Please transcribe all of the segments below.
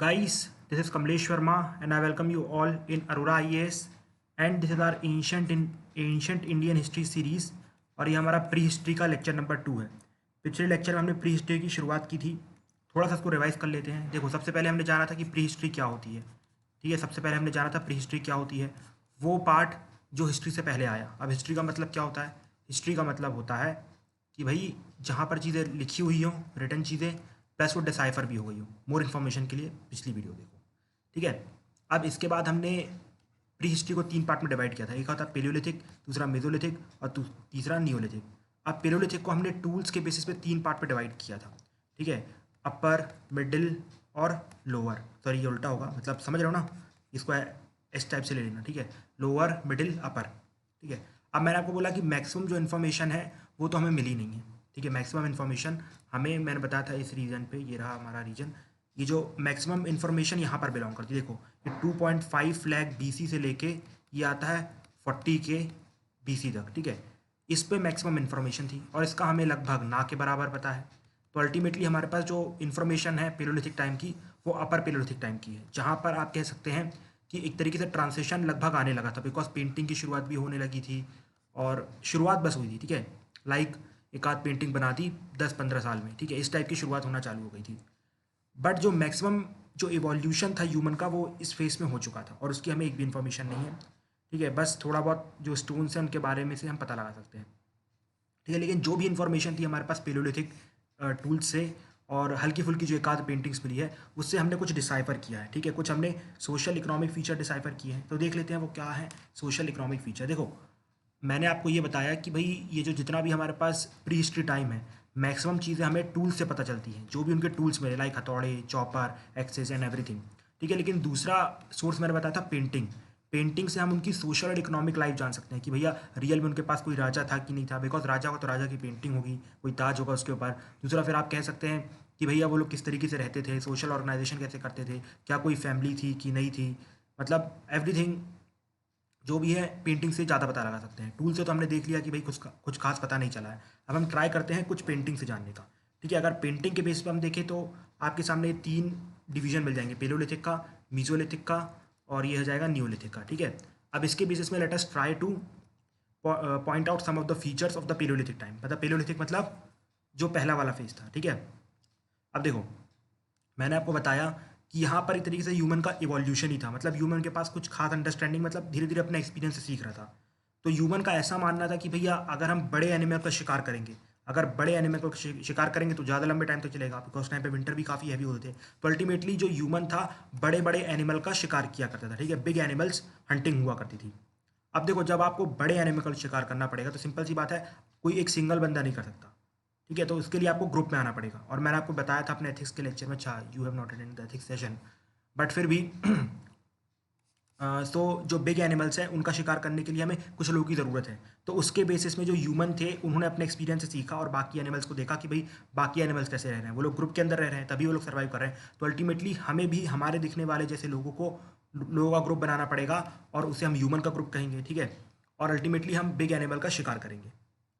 Guys, this is Kamlesh Sharma and I welcome you all in Aurora IAS and this is our ancient Indian history series और ये हमारा pre history का lecture number 2 है। पिछले lecture में हमने pre history की शुरुआत की थी, थोड़ा सा इसको रिवाइज कर लेते हैं। देखो, सबसे पहले हमने जाना था कि प्री हिस्ट्री क्या होती है। ठीक है, सबसे पहले हमने जाना था प्री हिस्ट्री क्या होती है, वो पार्ट जो हिस्ट्री से पहले आया। अब हिस्ट्री का मतलब क्या होता है? हिस्ट्री का मतलब होता है कि भाई जहाँ पर चीज़ें लिखी हुई हों, रिटर्न चीज़ें, प्लस वो डिसाइफर भी हो गई हो। मोर इन्फॉर्मेशन के लिए पिछली वीडियो देखो। ठीक है, अब इसके बाद हमने प्री हिस्ट्री को 3 पार्ट में डिवाइड किया था। एक था पेलियोलिथिक, दूसरा मेसोलिथिक और तीसरा नियोलिथिक। अब पेलियोलिथिक को हमने टूल्स के बेसिस पे 3 पार्ट में डिवाइड किया था। ठीक है, अपर, मिडिल और लोअर। सॉरी, ये उल्टा होगा, मतलब समझ रहे हो ना, इसको इस टाइप से ले लेना। ठीक है, लोअर, मिडिल, अपर। ठीक है, अब मैंने आपको बोला कि मैक्सिमम जो इन्फॉर्मेशन है वो तो हमें मिली नहीं है। ठीक है, मैक्सिमम इन्फॉर्मेशन हमें, मैंने बताया था इस रीजन पे, ये रहा हमारा रीजन, ये जो मैक्सिमम इन्फॉर्मेशन यहाँ पर बिलोंग करती है। देखो, ये 2.5 लाख BC से लेके ये आता है 40K BC तक। ठीक है, इस पे मैक्सिमम इन्फॉर्मेशन थी और इसका हमें लगभग ना के बराबर पता है। तो अल्टीमेटली हमारे पास जो इन्फॉर्मेशन है पेलियोलिथिक टाइम की, वो अपर पेलियोलिथिक टाइम की है, जहाँ पर आप कह सकते हैं कि एक तरीके से ट्रांसिशन लगभग आने लगा था, बिकॉज पेंटिंग की शुरुआत भी होने लगी थी और शुरुआत बस हुई थी। ठीक है, लाइक एक आध पेंटिंग बना दी 10-15 साल में। ठीक है, इस टाइप की शुरुआत होना चालू हो गई थी। बट जो मैक्सिमम जो इवोल्यूशन था ह्यूमन का, वो इस फेस में हो चुका था और उसकी हमें एक भी इन्फॉर्मेशन नहीं है। ठीक है, बस थोड़ा बहुत जो स्टोन्स हैं उनके बारे में से हम पता लगा सकते हैं। ठीक है, लेकिन जो भी इन्फॉर्मेशन थी हमारे पास पेलियोलिथिक टूल्स से और हल्की फुल्की जो एक आध पेंटिंग्स मिली है, उससे हमने कुछ डिसाइफर किया है। ठीक है, कुछ हमने सोशल इकोनॉमिक फीचर डिसाइफर किए हैं। तो देख लेते हैं वो क्या है सोशल इकोनॉमिक फीचर। देखो, मैंने आपको ये बताया कि भाई ये जो जितना भी हमारे पास प्री हिस्ट्री टाइम है, मैक्सिमम चीज़ें हमें टूल्स से पता चलती हैं, जो भी उनके टूल्स मिले, लाइक हथौड़े, चॉपर, एक्सेस एंड एवरीथिंग। ठीक है, लेकिन दूसरा सोर्स मैंने बताया था पेंटिंग। पेंटिंग से हम उनकी सोशल और इकोनॉमिक लाइफ जान सकते हैं कि भैया रियल में उनके पास कोई राजा था कि नहीं था, बिकॉज राजा होगा तो राजा की पेंटिंग होगी, कोई ताज होगा उसके ऊपर। दूसरा फिर आप कह सकते हैं कि भैया वो लोग किस तरीके से रहते थे, सोशल ऑर्गेनाइजेशन कैसे करते थे, क्या कोई फैमिली थी कि नहीं थी, मतलब एवरीथिंग जो भी है पेंटिंग से ज़्यादा पता लगा सकते हैं। टूल से तो हमने देख लिया कि भाई कुछ खास पता नहीं चला है। अब हम ट्राई करते हैं कुछ पेंटिंग से जानने का। ठीक है, अगर पेंटिंग के बेस पे हम देखें तो आपके सामने 3 डिवीजन मिल जाएंगे, पेलियोलिथिक का, मीसोलिथिक का और ये हो जाएगा नियोलिथिक का। ठीक है, अब इसके बेसिस में let us try to point out some of the features of the paleolithic time. मतलब पेलियोलिथिक मतलब जो पहला वाला फेज था। ठीक है, अब देखो, मैंने आपको बताया कि यहाँ पर एक तरीके से ह्यूमन का इवोल्यूशन ही था, मतलब ह्यूमन के पास कुछ खास अंडरस्टैंडिंग, मतलब धीरे धीरे अपने एक्सपीरियंस से सीख रहा था। तो ह्यूमन का ऐसा मानना था कि भैया अगर हम बड़े एनिमल का शिकार करेंगे, अगर बड़े एनिमल का शिकार करेंगे तो ज़्यादा लंबे टाइम तक चलेगा, बिकॉज टाइम पे विंटर भी काफ़ी हैवी होते थे। तो अल्टीमेटली जो ह्यूमन था बड़े बड़े एनिमल का शिकार किया करता था। ठीक है, बिग एनिमल्स हंटिंग हुआ करती थी। अब देखो, जब आपको बड़े एनिमल का शिकार करना पड़ेगा तो सिंपल सी बात है, कोई एक सिंगल बंदा नहीं कर सकता। ठीक है, तो उसके लिए आपको ग्रुप में आना पड़ेगा। और मैंने आपको बताया था अपने एथिक्स के लेक्चर में, अच्छा you have not attended the ethics session, but फिर भी सो जो बिग एनिमल्स हैं उनका शिकार करने के लिए हमें कुछ लोगों की ज़रूरत है। तो उसके बेसिस में जो ह्यूमन थे उन्होंने अपने एक्सपीरियंस से सीखा और बाकी एनिमल्स को देखा कि भाई बाकी एनिमल्स कैसे रह रहे हैं, वो लोग ग्रुप के अंदर रह रहे हैं तभी वो लोग सर्वाइव कर रहे हैं। तो अल्टीमेटली हमें भी हमारे दिखने वाले जैसे लोगों का ग्रुप बनाना पड़ेगा और उसे हम ह्यूमन का ग्रुप कहेंगे। ठीक है, और अल्टीमेटली हम बिग एनिमल का शिकार करेंगे।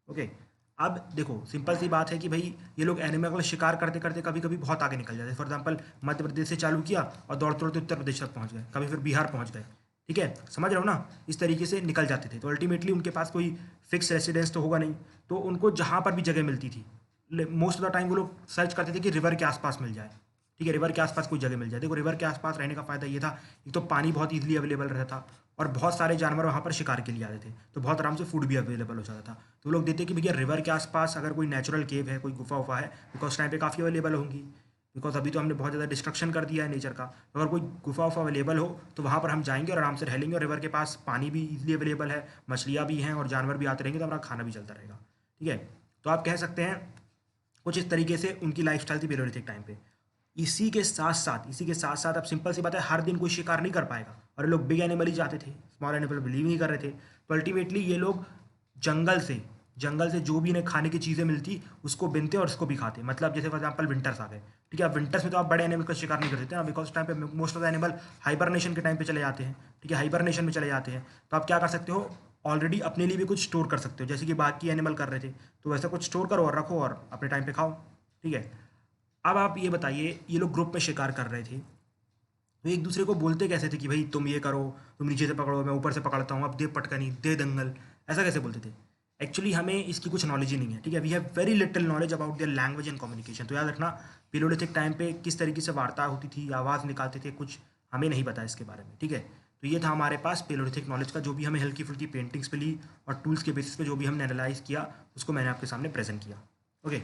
ओके, अब देखो सिंपल सी बात है कि भाई ये लोग एनिमल का शिकार करते करते कभी कभी बहुत आगे निकल जाते हैं। फॉर एग्जांपल मध्य प्रदेश से चालू किया और दौड़ते दौड़ते उत्तर प्रदेश तक पहुंच गए, कभी फिर बिहार पहुंच गए। ठीक है, समझ रहे हो ना, इस तरीके से निकल जाते थे। तो अल्टीमेटली उनके पास कोई फिक्स रेसिडेंस तो होगा नहीं, तो उनको जहाँ पर भी जगह मिलती थी, मोस्ट ऑफ द टाइम वो लोग सर्च करते थे कि रिवर के आसपास मिल जाए। ठीक है, रिवर के आसपास कोई जगह मिल जाए। देखो, रिवर के आसपास रहने का फ़ायदा ये था, एक तो पानी बहुत ईजिली अवेलेबल रहता था और बहुत सारे जानवर वहाँ पर शिकार के लिए आते थे, तो बहुत आराम से फूड भी अवेलेबल हो जाता था। तो लोग देते कि भैया रिवर के आसपास अगर कोई नेचुरल केव है, कोई गुफा वुफा है, बिकॉज टाइम पे काफ़ी अवेलेबल होंगी, बिकॉज अभी तो हमने बहुत ज़्यादा डिस्ट्रक्शन कर दिया है नेचर का। तो अगर कोई गुफा वुफा अवेलेबल हो तो वहाँ पर हम जाएंगे और आराम से रह लेंगे, और रिवर के पास पानी भी ईजिली अवेलेबल है, मछलियाँ भी हैं और जानवर भी आते रहेंगे, तो हमारा खाना भी चलता रहेगा। ठीक है, तो आप कह सकते हैं कुछ इस तरीके से उनकी लाइफ स्टाइल थी पेलियोलिथिक टाइम पे। इसी के साथ साथ अब सिंपल सी बात है, हर दिन कोई शिकार नहीं कर पाएगा और ये लोग बिग एनिमल ही जाते थे, स्मॉल एनिमल बिलीव नहीं कर रहे थे। तो अल्टीमेटली ये लोग जंगल से जो भी इन्हें खाने की चीज़ें मिलती उसको बिनते और उसको भी खाते। मतलब जैसे फॉर एग्जाम्पल विंटर्स आ गए। ठीक है, अब विंटर्स में तो आप बड़े एनिमल का शिकार नहीं कर सकते ना, बिकॉज टाइम पे most of the animal hibernation के टाइम पे चले जाते हैं। ठीक है, हाइबरनेशन में चले जाते हैं। तो आप क्या कर सकते हो, ऑलरेडी अपने लिए भी कुछ स्टोर कर सकते हो, जैसे कि बाकी एनिमल कर रहे थे। तो वैसा कुछ स्टोर करो और रखो और अपने टाइम पे खाओ। ठीक है, अब आप ये बताइए, ये लोग ग्रुप में शिकार कर रहे थे, तो एक दूसरे को बोलते कैसे थे कि भाई तुम ये करो, तुम नीचे से पकड़ो, मैं ऊपर से पकड़ता हूँ, अब दे पटकनी, दे दंगल, ऐसा कैसे बोलते थे? एक्चुअली हमें इसकी कुछ नॉलेज ही नहीं है, ठीक है। We have very little knowledge about their language and communication. तो याद रखना, पिलोलिथिक टाइम पे किस तरीके से वार्ता होती थी, आवाज़ निकालते थे, कुछ हमें नहीं पता इसके बारे में, ठीक है। तो ये था हमारे पास पिलोलिथिक नॉलेज का, जो भी हमें हल्की फुल्की पेंटिंग्स पे ली और टूल्स के बेसिस पे जो भी हमने एनालाइज किया, उसको मैंने आपके सामने प्रेजेंट किया। ओके,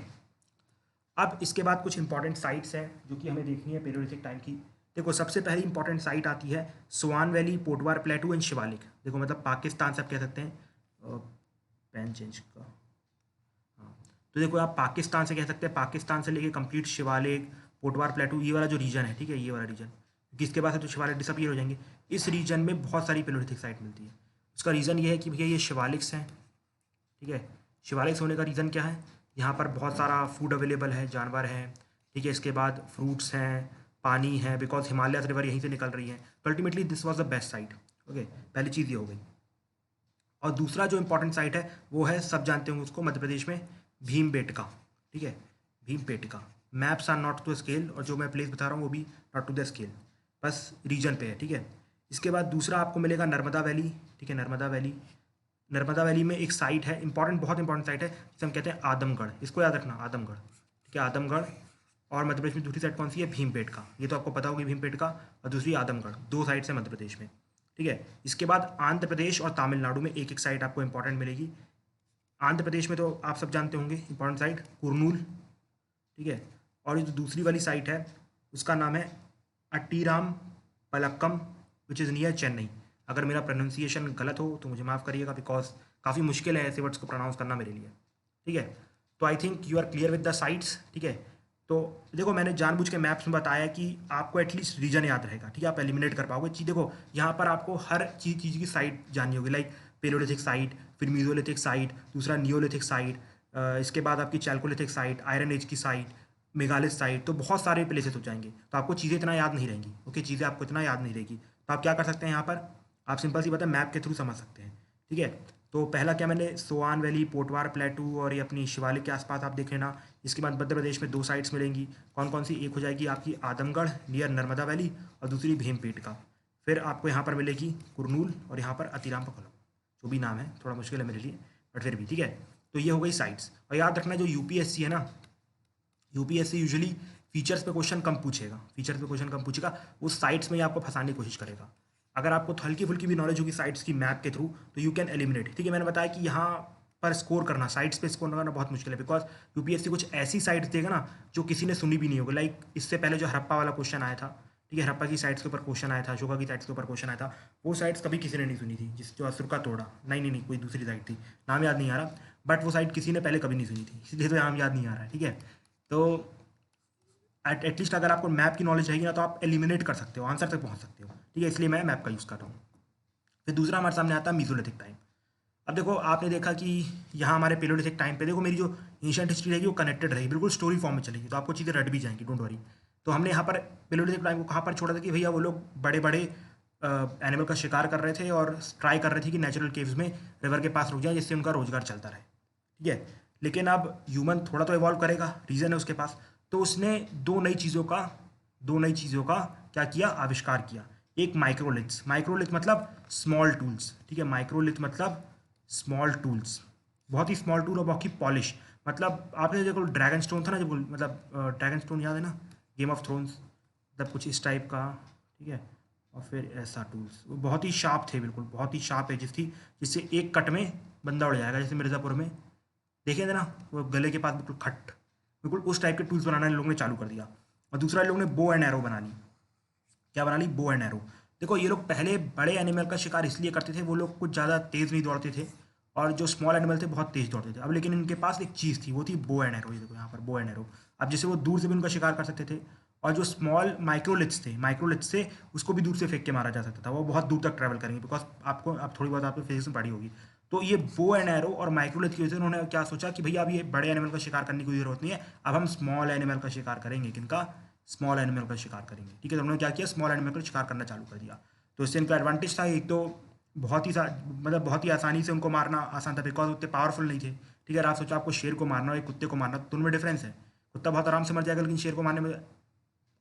अब इसके बाद कुछ इंपॉर्टेंट साइट्स हैं जो कि हमें देखनी है पेलोलिथिक टाइम की। देखो, सबसे पहली इंपॉर्टेंट साइट आती है Swan valley, Potwar plateau and Shivalik. देखो, मतलब पाकिस्तान से आप कह सकते हैं, पेन चेंज का, हाँ। तो देखो, आप पाकिस्तान से कह सकते हैं, पाकिस्तान से लेके कंप्लीट शिवालिक, पोटवार प्लेटू, ये वाला जो रीजन है, ठीक है, ये वाला रीजन, क्योंकि इसके बाद से तो शिवालिक डिसअपीयर हो जाएंगे। इस रीजन में बहुत सारी पेलोलिथिक साइट मिलती है। उसका रीज़न ये है कि भैया ये शिवालिक्स हैं, ठीक है। शिवालिक्स होने का रीज़न क्या है? यहाँ पर बहुत सारा फूड अवेलेबल है, जानवर हैं, ठीक है। इसके बाद फ्रूट्स हैं, पानी है, बिकॉज हिमालय रिवर यहीं से निकल रही है। तो ultimately this was the best site. Okay, पहली चीज़ ये हो गई। और दूसरा जो इंपॉर्टेंट साइट है वो है, सब जानते होंगे उसको, मध्य प्रदेश में भीमबेटका, ठीक है, Bhimbetka. Maps are not to scale, और जो मैं प्लेस बता रहा हूँ वो भी नॉट टू द स्केल, बस रीजन पे है, ठीक है। इसके बाद दूसरा आपको मिलेगा नर्मदा वैली, ठीक है, नर्मदा वैली। नर्मदा वैली में एक साइट है, इंपॉर्टेंट, बहुत इंपॉर्टेंट साइट है, जिसे हम कहते हैं आदमगढ़। इसको याद रखना, आदमगढ़, ठीक है, आदमगढ़। और मध्य प्रदेश में दूसरी साइड कौन सी है? भीमपेटका। ये तो आपको पता होगी, भीमपेटका, और दूसरी आदमगढ़। दो साइड्स है मध्य प्रदेश में, ठीक है। इसके बाद आंध्र प्रदेश और तमिलनाडु में एक एक साइट आपको इंपॉर्टेंट मिलेगी। आंध्र प्रदेश में तो आप सब जानते होंगे, इंपॉर्टेंट साइट कुरनूल, ठीक है। और ये जो दूसरी वाली साइट है उसका नाम है अट्टीराम पलक्कम, विच इज़ नियर चेन्नई। अगर मेरा प्रोनाउंसिएशन गलत हो तो मुझे माफ़ करिएगा, बिकॉज काफ़ी मुश्किल है ऐसे वर्ड्स को प्रोनाउंस करना मेरे लिए, ठीक है। तो I think you are clear with the sites, ठीक है। तो देखो, मैंने जानबूझ के मैप्स में बताया कि आपको एटलीस्ट रीजन याद रहेगा, ठीक है, आप एलिमिनेट कर पाओगे चीज़। देखो, यहाँ पर आपको हर चीज़ की साइट जाननी होगी, लाइक पेलोलिथिक साइट, फिर मीजोलिथिक साइट, दूसरा नियोलिथिक साइट, इसके बाद आपकी चैल्कोलिथिक साइट, आयरन एज की साइट, मेगालिथ साइट। तो बहुत सारे प्लेसेस हो जाएंगे, तो आपको चीज़ें इतना याद नहीं रहेंगी। ओके, चीज़ें आपको इतना याद नहीं रहेगी, तो आप क्या कर सकते हैं यहाँ पर, आप सिंपल सी बात है, मैप के थ्रू समझ सकते हैं, ठीक है। तो पहला क्या, मैंने सोआन वैली, पोटवार प्लेटू और ये अपनी शिवालिक के आसपास आप देख लेना। इसके बाद मध्य प्रदेश में दो साइट्स मिलेंगी, कौन कौन सी? एक हो जाएगी आपकी आदमगढ़ नियर नर्मदा वैली, और दूसरी भीमपेटका। फिर आपको यहाँ पर मिलेगी कुरनूल, और यहाँ पर अतिराम पकलो, जो भी नाम है, थोड़ा मुश्किल है मेरे लिए, बट फिर भी ठीक है। तो ये हो गई साइट्स। और याद रखना, जो यूपीएससी है ना, यूपीएससी यूजुअली फीचर्स पे क्वेश्चन कम पूछेगा, फीचर्स पे क्वेश्चन कम पूछेगा, उस साइट्स में ही आपको फंसाने की कोशिश करेगा। अगर आपको हल्की फुल्की भी नॉलेज होगी साइट्स की मैप के थ्रू, तो यू कैन एलिमिनेट, ठीक है। मैंने बताया कि यहाँ पर स्कोर करना, साइट्स पे स्कोर करना बहुत मुश्किल है, बिकॉज यूपीएससी कुछ ऐसी साइट्स देगा ना जो किसी ने सुनी भी नहीं होगी। लाइक इससे पहले जो हड़प्पा वाला क्वेश्चन आया था, ठीक है, हड़प्पा की साइट्स के ऊपर क्वेश्चन आया था, अशोका की साइट्स के ऊपर क्वेश्चन आया था, वो साइट्स कभी किसी ने नहीं सुनी थी, जिस जो असुर का तोड़ा, नहीं नहीं नहीं, कोई दूसरी साइट थी, नाम याद नहीं आ रहा, बट वो साइट किसी ने पहले कभी नहीं सुनी थी, इसलिए तो नाम याद नहीं आ रहा है, ठीक है। तो एटलीस्ट अगर आपको मैप की नॉलेज रहेगी ना, तो आप एलिमिनेट कर सकते हो, आंसर तक पहुंच सकते हो, ठीक है, इसलिए मैं मैप का यूज़ कर रहा हूँ। फिर दूसरा हमारे सामने आता है मीसोलिथिक टाइम। अब देखो, आपने देखा कि यहाँ हमारे पेलोलिथिक टाइम पे, देखो मेरी जो एंशिएंट हिस्ट्री रहेगी वो कनेक्टेड रहेगी, बिल्कुल स्टोरी फॉर्म में चलेगी, तो आपको चीज़ें रट भी जाएंगी, डोंट वरी। तो हमने यहाँ पर पेलोलिथिक टाइम को कहाँ पर छोड़ा था कि भैया वो लोग बड़े बड़े एनिमल का शिकार कर रहे थे और ट्राई कर रहे थे कि नेचुरल केव्स में रिवर के पास रुक जाए, जिससे उनका रोजगार चलता रहे, ठीक है। लेकिन अब ह्यूमन थोड़ा तो इवॉल्व करेगा, रीज़न है उसके पास, तो उसने दो नई चीज़ों का क्या किया, आविष्कार किया। एक माइक्रोलिथ्स, माइक्रोलिथ मतलब स्मॉल टूल्स, ठीक है, माइक्रोलिथ मतलब स्मॉल टूल्स, बहुत ही स्मॉल टूल और बहुत ही पॉलिश। मतलब आपने देखो ड्रैगन स्टोन था ना, जब मतलब ड्रैगन स्टोन याद है ना, गेम ऑफ थ्रोन्स, मतलब कुछ इस टाइप का, ठीक है। और फिर ऐसा टूल्स, वो बहुत ही शार्प थे, बिल्कुल बहुत ही शार्प एजेस थी, जिससे एक कट में बंदा उड़ जाएगा, जैसे मिर्ज़ापुर में देखे थे ना, वो गले के पास बिल्कुल खट, बिल्कुल उस टाइप के टूल्स बनाना इन लोगों ने चालू कर दिया। और दूसरा, इन लोगों ने बो एंड एरो बना ली। क्या बना ली? Bow and arrow. देखो, ये लोग पहले बड़े एनिमल का शिकार इसलिए करते थे, वो लोग कुछ ज़्यादा तेज़ नहीं दौड़ते थे, और जो स्मॉल एनिमल थे बहुत तेज़ दौड़ते थे। अब लेकिन इनके पास एक चीज़ थी, वो थी बो एंड एरो। ये देखो यहाँ पर बो एंड एरो। अब जैसे वो दूर से भी उनका शिकार कर सकते थे, और जो स्मॉल माइक्रोलिथ्स थे, माइक्रोलिथ्स से उसको भी दूर से फेंक के मारा जा सकता था, वो बहुत दूर तक ट्रैवल करेंगे, बिकॉज आपको अब थोड़ी बहुत आपको फिजिक्स में पढ़ी होगी। तो ये बो एंड एरो और माइक्रोलिथ की वजह से उन्होंने क्या सोचा कि भैया अब ये बड़े एनिमल का शिकार करने की कोई जरूरत नहीं है, अब हम स्मॉल एनिमल का शिकार करेंगे। किनका? स्मॉल एनिमल का शिकार करेंगे, ठीक है। तो उन्होंने क्या किया, स्मॉल एनिमल का शिकार करना चालू कर दिया। तो इससे इनका एडवांटेज था, एक तो मतलब बहुत ही आसानी से उनको मारना आसान था, बिकॉज उतने पावरफुल नहीं थे, ठीक है। आप सोचो, आपको शेर को मारना और एक कुत्ते को मारना, तो उनमें डिफरेंस है। कुत्ता बहुत आराम से मर जाएगा, लेकिन शेर को मारने में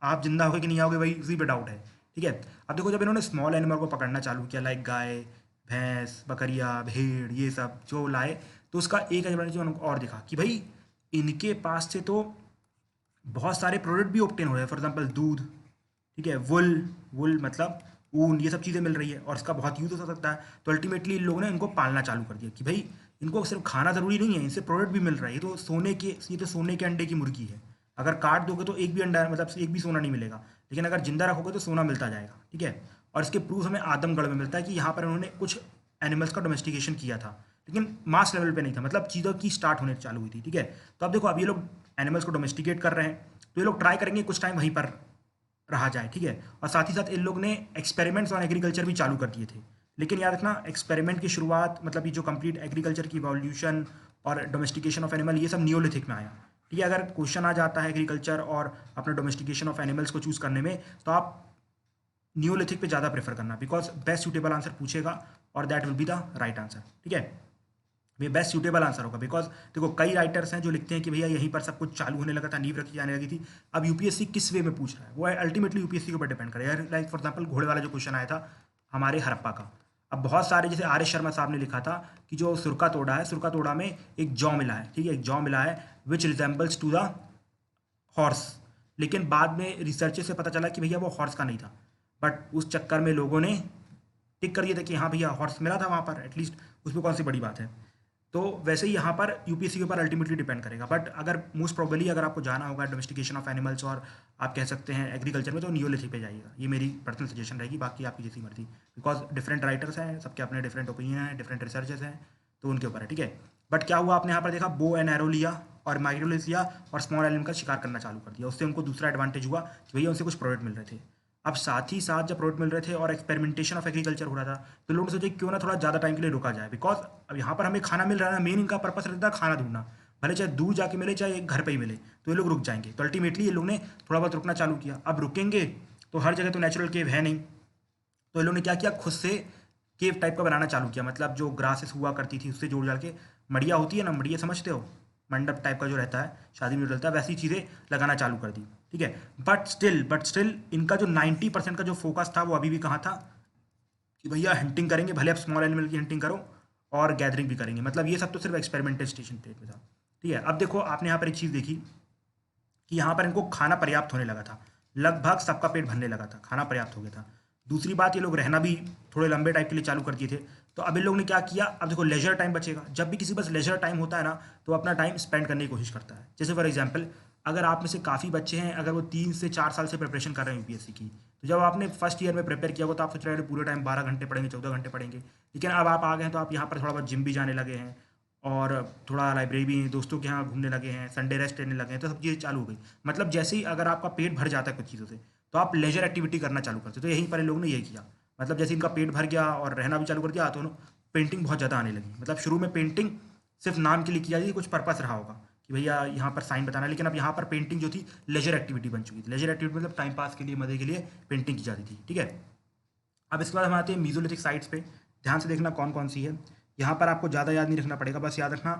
आप जिंदा होगे कि नहीं आओगे, वही उसी पे डाउट है, ठीक है। अब देखो जब इन्होंने स्मॉल एनिमल को पकड़ना चालू किया लाइक गाय, भैंस, बकरियाँ, भेड़, ये सब जो लाए, तो उसका एक एडवांटेज उनको और दिखा कि भाई इनके पास से तो बहुत सारे प्रोडक्ट भी ऑब्टेन हो रहे हैं। फॉर एग्जांपल दूध, ठीक है, वुल, वुल मतलब ऊन, ये सब चीज़ें मिल रही है और इसका बहुत यूज़ हो सकता है। तो अल्टीमेटली इन लोगों ने इनको पालना चालू कर दिया कि भाई इनको सिर्फ खाना ज़रूरी नहीं है, इनसे प्रोडक्ट भी मिल रहा है। ये तो सोने के अंडे की मुर्गी है। अगर काट दोगे तो एक भी अंडा, मतलब एक भी सोना नहीं मिलेगा, लेकिन अगर जिंदा रखोगे तो सोना मिलता जाएगा, ठीक है। और इसके प्रूफ हमें आदमगढ़ में मिलता है कि यहाँ पर उन्होंने कुछ एनिमल्स का डोमेस्टिकेशन किया था, लेकिन मास लेवल पे नहीं था, मतलब चीज़ों की स्टार्ट होने चालू हुई थी, ठीक है। तो अब देखो अब ये लोग एनिमल्स को डोमेस्टिकेट कर रहे हैं, तो ये लोग ट्राई करेंगे कुछ टाइम वहीं पर रहा जाए, ठीक है। और साथ ही साथ इन लोग ने एक्सपेरिमेंट्स ऑन एग्रीकल्चर भी चालू कर दिए थे। लेकिन याद रखना एक्सपेरिमेंट की शुरुआत, मतलब ये जो कंप्लीट एग्रीकल्चर की इवोल्यूशन और डोमेस्टिकेशन ऑफ एनिमल, ये सब नियोलिथिक में आया, ठीक है। अगर क्वेश्चन आ जाता है एग्रीकल्चर और अपना डोमेस्टिकेशन ऑफ एनिमल्स को चूज़ करने में, तो आप नियोलिथिक पे ज़्यादा प्रेफर करना, बिकॉज बेस्ट सूटेबल आंसर पूछेगा और that will be the right answer, ठीक है। ये बेस्ट सूटेबल आंसर होगा, बिकॉज देखो कई राइटर्स हैं जो लिखते हैं कि भैया यहीं पर सब कुछ चालू होने लगा था, नींव रखी जाने लगी थी। अब यूपीएससी किस वे में पूछ रहा है वो अल्टीमेटली यूपीएससी के ऊपर डिपेंड करेगा। लाइक फॉर एग्जाम्पल घोड़े वाला जो क्वेश्चन आया था हमारे हड़प्पा का, अब बहुत सारे जैसे आर एस शर्मा साहब ने लिखा था कि जो सुरका तोड़ा है, सुरका तोड़ा में एक जौ मिला है, ठीक है, एक जौ मिला है विच रिजेंबल्स टू द हॉर्स। लेकिन बाद में रिसर्च से पता चला कि भैया वो हॉर्स का नहीं था, बट उस चक्कर में लोगों ने टिक कर दिया था कि हाँ भैया हॉर्स मिला था वहाँ पर, एटलीस्ट उसमें कौन सी बड़ी बात है। तो वैसे ही यहाँ पर यूपीएससी के ऊपर अल्टीमेटली डिपेंड करेगा, बट अगर मोस्ट प्रोबेबली अगर आपको जाना होगा डोमेस्टिकेशन ऑफ एनिमल्स और आप कह सकते हैं एग्रीकल्चर में, तो नियोलिथिक पे जाइएगा, ये मेरी पर्सनल सजेशन रहेगी, बाकी आपकी जैसी मर्जी, बिकॉज डिफरेंट राइटर्स हैं, सबके अपने डिफरेंट ओपिनियन हैं, डिफरेंट रिसर्चेस हैं, तो उनके ऊपर है, ठीक है। बट क्या हुआ, आपने यहाँ पर देखा बो एंड एरो लिया और माइक्रोलिस लिया और स्मॉल एनिमल का शिकार करना चालू कर दिया, उससे उनको दूसरा एडवांटेज हुआ कि भैया उनसे कुछ प्रोडक्ट मिल रहे थे। अब साथ ही साथ जब प्रोडक्ट मिल रहे थे और एक्सपेरिमेंटेशन ऑफ एग्रीकल्चर हो रहा था, तो लोगों ने सोचा क्यों ना थोड़ा ज़्यादा टाइम के लिए रुका जाए, बिकॉज अब यहाँ पर हमें खाना मिल रहा है ना, मेन इनका पर्पस रहता है खाना ढूंढना, भले चाहे दूर जाके मिले चाहे घर पे ही मिले, तो ये लोग रुक जाएंगे। तो अल्टीमेटली ये लोग ने थोड़ा बहुत रुकना चालू किया। अब रुकेंगे तो हर जगह तो नेचुरल केव है नहीं, तो इन लोगों ने क्या किया, खुद से केव टाइप का बनाना चालू किया, मतलब जो ग्रासेस हुआ करती थी उससे जोड़ जाड़ के, मड़िया होती है ना, मड़िया समझते हो, मंडप टाइप का जो रहता है शादी में डलता है, वैसी चीज़ें लगाना चालू कर दी, ठीक है। बट स्टिल इनका जो 90% का जो फोकस था वो अभी भी कहाँ था कि भैया हंटिंग करेंगे, भले आप स्मॉल एनिमल की हंटिंग करो और गैदरिंग भी करेंगे, मतलब ये सब तो सिर्फ एक्सपेरिमेंटल स्टेशन पे था, ठीक है। अब देखो आपने यहाँ पर एक चीज़ देखी कि यहाँ पर इनको खाना पर्याप्त होने लगा था, लगभग सबका पेट भरने लगा था, खाना पर्याप्त हो गया था। दूसरी बात, ये लोग रहना भी थोड़े लंबे टाइम के लिए चालू कर दिए थे। तो अब इन लोगों ने क्या किया, अब देखो लेजर टाइम बचेगा, जब भी किसी पास लेजर टाइम होता है ना, तो अपना टाइम स्पेंड करने की कोशिश करता है। जैसे फॉर एग्जाम्पल अगर आप में से काफ़ी बच्चे हैं, अगर वो 3 से 4 साल से प्रिपरेशन कर रहे हैं यूपीएससी की, तो जब आपने फर्स्ट ईयर में प्रिपेयर किया हो तो आप सोच रहे हैं पूरे टाइम 12 घंटे पढ़ेंगे, 14 घंटे पढ़ेंगे, लेकिन अब आप आ गए हैं तो आप यहाँ पर थोड़ा बहुत जिम भी जाने लगे हैं और थोड़ा लाइब्रेरी भी दोस्तों के यहाँ घूमने लगे हैं, संडे रेस्ट लेने लगे हैं, तो सब चीज़ें चालू हो गई। मतलब जैसे ही अगर आपका पेट भर जाता है कुछ चीज़ों से, तो आप लेजर एक्टिविटी करना चालू करते हो। तो यहीं पर इन लोगों ने यही किया, मतलब जैसे इनका पेट भर गया और रहना भी चालू कर दिया, तो पेंटिंग बहुत ज़्यादा आने लगी। मतलब शुरू में पेंटिंग सिर्फ नाम के लिए की जाती थी, कुछ पर्पस रहा होगा कि भैया यहाँ पर साइन बताना, लेकिन अब यहाँ पर पेंटिंग जो थी लेजर एक्टिविटी बन चुकी थी। लेजर एक्टिविटी मतलब टाइम पास के लिए, मजे के लिए पेंटिंग की जाती थी, ठीक है। अब इसके बाद हम आते हैं मीजोलिथिक साइट्स पे। ध्यान से देखना कौन कौन सी है। यहाँ पर आपको ज़्यादा याद नहीं रखना पड़ेगा, बस याद रखना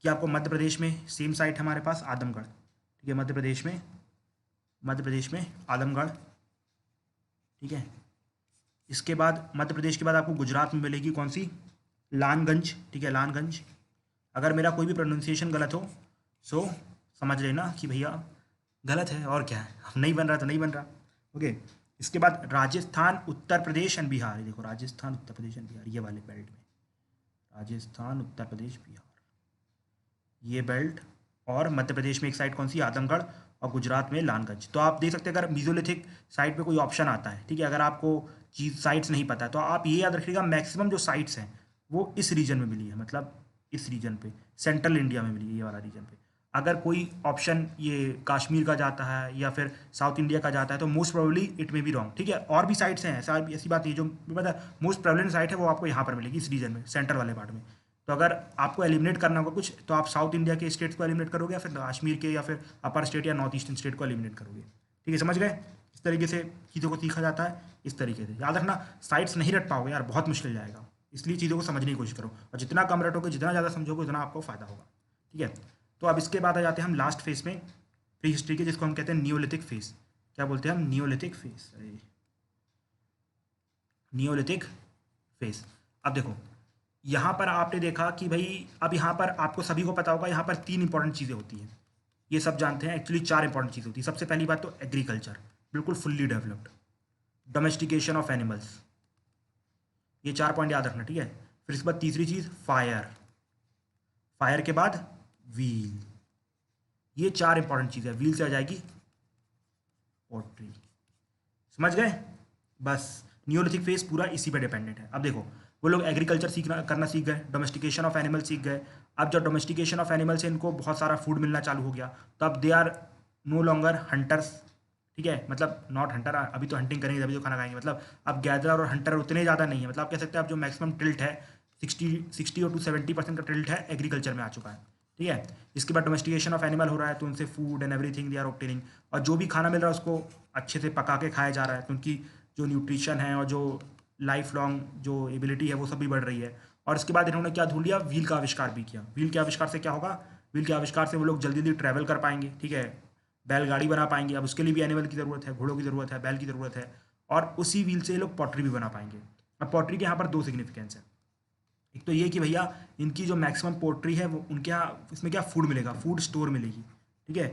कि आपको मध्य प्रदेश में सेम साइट है हमारे पास, आदमगढ़, ठीक है। मध्य प्रदेश में आदमगढ़, ठीक है। इसके बाद मध्य प्रदेश के बाद आपको गुजरात में मिलेगी कौन सी, लानगंज, ठीक है, लानगंज। अगर मेरा कोई भी प्रोनाउंसिएशन गलत हो सो समझ लेना कि भैया गलत है, और क्या है, अब नहीं बन रहा तो नहीं बन रहा, ओके। इसके बाद राजस्थान, उत्तर प्रदेश एंड बिहार, ये देखो राजस्थान, उत्तर प्रदेश एंड बिहार, ये वाले बेल्ट में राजस्थान, उत्तर प्रदेश, बिहार, ये बेल्ट। और मध्य प्रदेश में एक साइड कौन सी, आदमगढ़, और गुजरात में लानगंज। तो आप देख सकते हैं अगर मीजोलिथिक साइट पे कोई ऑप्शन आता है, ठीक है, अगर आपको चीज साइट्स नहीं पता है, तो आप ये याद रखिएगा मैक्सिमम जो साइट्स हैं वो इस रीजन में मिली है, मतलब इस रीजन पे, सेंट्रल इंडिया में मिली है, ये वाला रीजन पे। अगर कोई ऑप्शन ये कश्मीर का जाता है या फिर साउथ इंडिया का जाता है, तो मोस्ट प्रोबेबली इट में बी रॉन्ग, ठीक है। और भी साइट्स हैं, ऐसा ऐसी बात नहीं, जो मतलब मोस्ट प्रेवलेंट साइट है वो आपको यहाँ पर मिलेगी, इस रीजन में, सेंटर वाले पार्ट में। तो अगर आपको एलिमिनेट करना होगा कुछ, तो आप साउथ इंडिया के स्टेट्स को एलिमिनेट करोगे, या फिर कश्मीर के, या फिर अपर स्टेट या नॉर्थ ईस्टर्न स्टेट को एलिमिनेट करोगे, ठीक है, समझ गए। इस तरीके से चीज़ों को सीखा जाता है, इस तरीके से याद रखना। साइट्स नहीं रट पाओगे यार, बहुत मुश्किल जाएगा, इसलिए चीज़ों को समझने की कोशिश करो, और जितना कम रटोगे, जितना ज़्यादा समझोगे, उतना आपको फायदा होगा, ठीक है। तो अब इसके बाद आ जाते हैं हम लास्ट फेज में प्री हिस्ट्री के, जिसको हम कहते हैं नियोलिथिक फेज। क्या बोलते हैं हम, नियोलिथिक फेज। अरे नियोलिथिक फेज। अब देखो यहाँ पर आपने देखा कि भाई अब यहाँ पर आपको सभी को पता होगा यहाँ पर 3 इंपॉर्टेंट चीज़ें होती हैं, ये सब जानते हैं। एक्चुअली 4 इंपॉर्टेंट चीज़ें होती हैं। सबसे पहली बात तो एग्रीकल्चर बिल्कुल fully developed, domestication of animals, ये 4 पॉइंट याद रखना, ठीक है। फिर इसके बाद तीसरी चीज़ फायर, फायर के बाद व्हील, ये 4 इंपॉर्टेंट चीज़ें। व्हील से आ जाएगी पोट्री, समझ गए। बस नियोलिथिक फेज पूरा इसी पे डिपेंडेंट है। अब देखो वो लोग एग्रीकल्चर सीखना करना सीख गए, डोमेस्टिकेशन ऑफ एनिमल सीख गए। अब जब डोमेस्टिकेशन ऑफ एनिमल से इनको बहुत सारा फूड मिलना चालू हो गया तो अब they are no longer hunters, ठीक है। मतलब नॉट हंटर, अभी तो हंटिंग करेंगे तभी तो खाना खाएंगे। मतलब अब गैदर और हंटर उतने ज़्यादा नहीं है। मतलब आप कह सकते हैं अब जो मैक्सिमम टिल्ट है 60 और टू 70% का टिल्ट है एग्रीकल्चर में आ चुका है, ठीक है। इसके बाद डोमेस्टिकेशन ऑफ एनिमल हो रहा है तो उनसे food and everything they are obtaining, और जो भी खाना मिल रहा है उसको अच्छे से पका के खाया जा रहा है, तो उनकी जो न्यूट्रिशन है और जो लाइफ लॉन्ग जो एबिलिटी है वो सब भी बढ़ रही है। और इसके बाद इन्होंने क्या ढूंढ लिया, व्हील का आविष्कार भी किया। व्हील के आविष्कार से क्या होगा, व्हील के आविष्कार से वो लोग जल्दी जल्दी ट्रैवल कर पाएंगे, ठीक है, बैलगाड़ी बना पाएंगे। अब उसके लिए भी एनिमल की ज़रूरत है, घोड़ों की ज़रूरत है, बैल की ज़रूरत है, और उसी व्हील से ये लोग पॉटरी भी बना पाएंगे। अब पॉटरी के यहाँ पर 2 सिग्निफिकेंस है। एक तो ये कि भैया इनकी जो मैक्सिमम पोट्री है वो उनके यहाँ इसमें क्या फूड मिलेगा, फूड स्टोर मिलेगी, ठीक है,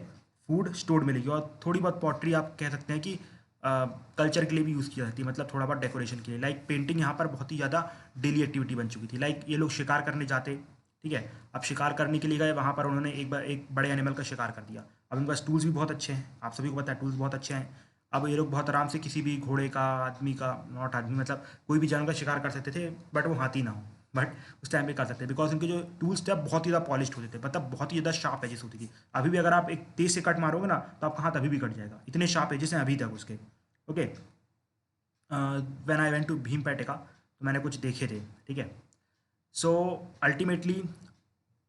फूड स्टोर मिलेगी। और थोड़ी बहुत पोट्री आप कह सकते हैं कि कल्चर के लिए भी यूज़ की जाती है, मतलब थोड़ा बहुत डेकोरेशन के लिए। लाइक पेंटिंग यहाँ पर बहुत ही ज़्यादा डेली एक्टिविटी बन चुकी थी। लाइक ये लोग शिकार करने जाते, ठीक है। अब शिकार करने के लिए गए वहाँ पर उन्होंने एक बड़े एनिमल का शिकार कर दिया। अब इनके पास टूल्स भी बहुत अच्छे हैं, आप सभी को पता है टूल्स बहुत अच्छे हैं। अब ये लोग बहुत आराम से किसी भी घोड़े का, आदमी का, नॉट आदमी मतलब कोई भी जानवर का शिकार कर सकते थे, बट वो हाथी ना हो, बट उस टाइम पे कर सकते हैं। बिकॉज उनके जो टूल्स थे बहुत ही ज़्यादा पॉलिश होते थे, मतलब बहुत ही ज़्यादा शार्प एजेस होती थी। अभी भी अगर आप एक तेज से कट मारोगे ना तो आपका हाथ अभी भी कट जाएगा, इतने शार्प एजेस हैं अभी तक उसके, okay. When I went to Bhimbetka तो मैंने कुछ देखे थे, ठीक है। सो अल्टीमेटली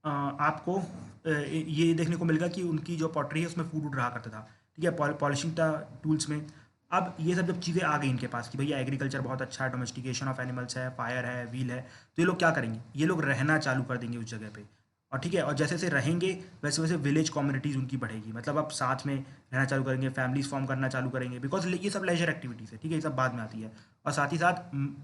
आपको ये देखने को मिलेगा कि उनकी जो पॉटरी है उसमें फूड उड़ रहा करता था, ठीक है, पॉलिशिंग था टूल्स में। अब ये सब जब चीज़ें आ गई इनके पास कि भैया एग्रीकल्चर बहुत अच्छा है, डोमेस्टिकेशन ऑफ एनिमल्स है, फायर है, व्हील है, तो ये लोग क्या करेंगे, ये लोग रहना चालू कर देंगे उस जगह पे। और ठीक है, और जैसे जैसे रहेंगे वैसे वैसे विलेज कम्युनिटीज़ उनकी बढ़ेगी। मतलब अब साथ में रहना चालू करेंगे, फैमिलीज फॉर्म करना चालू करेंगे, बिकॉज ये सब लेजर एक्टिविटीज़ है, ठीक है, ये सब बाद में आती है। और साथ ही साथ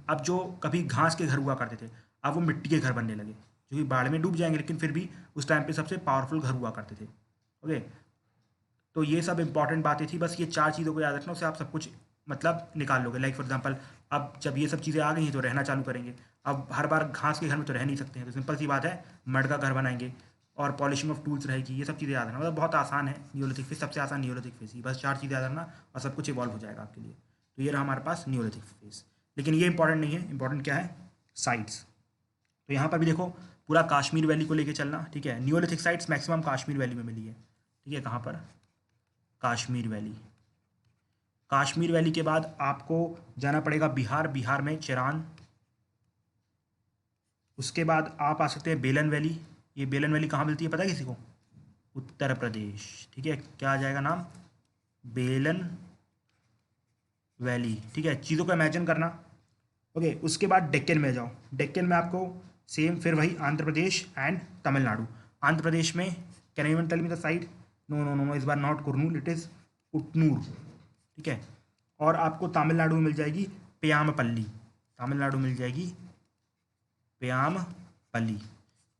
अब जो कभी घास के घर हुआ करते थे अब वो मिट्टी के घर बनने लगे, जो कि बाढ़ में डूब जाएंगे लेकिन फिर भी उस टाइम पे सबसे पावरफुल घर हुआ करते थे, ओके। तो ये सब इंपॉर्टेंट बातें थी, बस ये 4 चीज़ों को याद रखना, उससे आप सब कुछ मतलब निकाल लोगे। लाइक फॉर एग्जांपल अब जब ये सब चीज़ें आ गई हैं तो रहना चालू करेंगे। अब हर बार घास के घर में तो रह नहीं सकते हैं, तो सिंपल सी बात है मड का घर बनाएंगे और पॉलिशिंग ऑफ टूल्स रहेगी। ये सब चीज़ें याद रखना, मतलब बहुत आसान है नियोलिथिक फेज, सबसे आसान नियोलिथिक फेज ही, बस 4 चीज़ें याद रखना और सब कुछ इवॉल्व हो जाएगा आपके लिए। तो ये रहा हमारे पास नियोलिथिक फेज। लेकिन ये इंपॉर्टेंट नहीं है, इंपॉर्टेंट क्या है, साइट्स। तो यहाँ पर भी देखो पूरा कश्मीर वैली को लेके चलना, ठीक है। Neolithic sites maximum Kashmir valley में मिली है, ठीक है। कहाँ पर, कश्मीर वैली। कश्मीर वैली के बाद आपको जाना पड़ेगा बिहार, बिहार में चिरान। उसके बाद आप आ सकते हैं बेलन वैली। ये बेलन वैली कहाँ मिलती है पता है किसी को, उत्तर प्रदेश, ठीक है। क्या आ जाएगा नाम, बेलन वैली, ठीक है। चीज़ों को इमेजिन करना, ओके। उसके बाद डेक्कन में जाओ, डेक्कन में आपको सेम फिर वही आंध्र प्रदेश एंड तमिलनाडु। आंध्र प्रदेश में can you tell me the side, no no no no, इस बार not Kurnool, it is Utnoor, ठीक है। और आपको तमिलनाडु में मिल जाएगी पेयामपल्ली, तमिलनाडु मिल जाएगी पेयामपल्ली।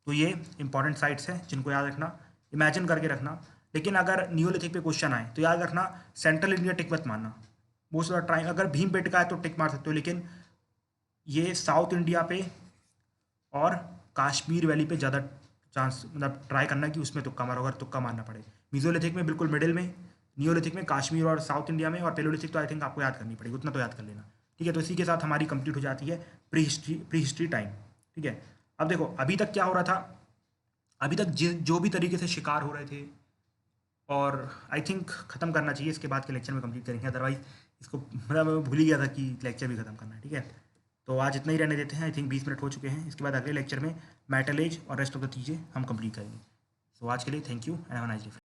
तो ये इंपॉर्टेंट साइट्स हैं जिनको याद रखना, इमेजिन करके रखना। लेकिन अगर नियोलिथिक पे क्वेश्चन आए तो याद रखना सेंट्रल इंडिया टिक मत मारना, मोस्ट ऑफ द टाइम अगर भीमबेटका है तो टिक मार सकते हो, लेकिन ये साउथ इंडिया पे और कश्मीर वैली पे ज़्यादा चांस, मतलब ट्राई करना कि उसमें तुक्का मारो, अगर तुक्का मारना पड़े। मीजोलिथिक में बिल्कुल मिडिल में, नियोलिथिक में कश्मीर और साउथ इंडिया में, और पेलोलिथिक तो आई थिंक आपको याद करनी पड़ेगी, उतना तो याद कर लेना, ठीक है। तो इसी के साथ हमारी कंप्लीट हो जाती है प्री हिस्ट्री टाइम, ठीक है। अब देखो अभी तक क्या हो रहा था, अभी तक जो भी तरीके से शिकार हो रहे थे, और आई थिंक ख़त्म करना चाहिए, इसके बाद के लेक्चर में कंप्लीट करेंगे, अदरवाइज इसको मतलब मैं भूल ही गया था कि लेक्चर भी ख़त्म करना है, ठीक है। तो आज इतना ही रहने देते हैं, आई थिंक 20 मिनट हो चुके हैं। इसके बाद अगले लेक्चर में मेटल एज और रेस्ट ऑफ द चीज़ें हम कंप्लीट करेंगे। सो आज के लिए thank you and have a nice day.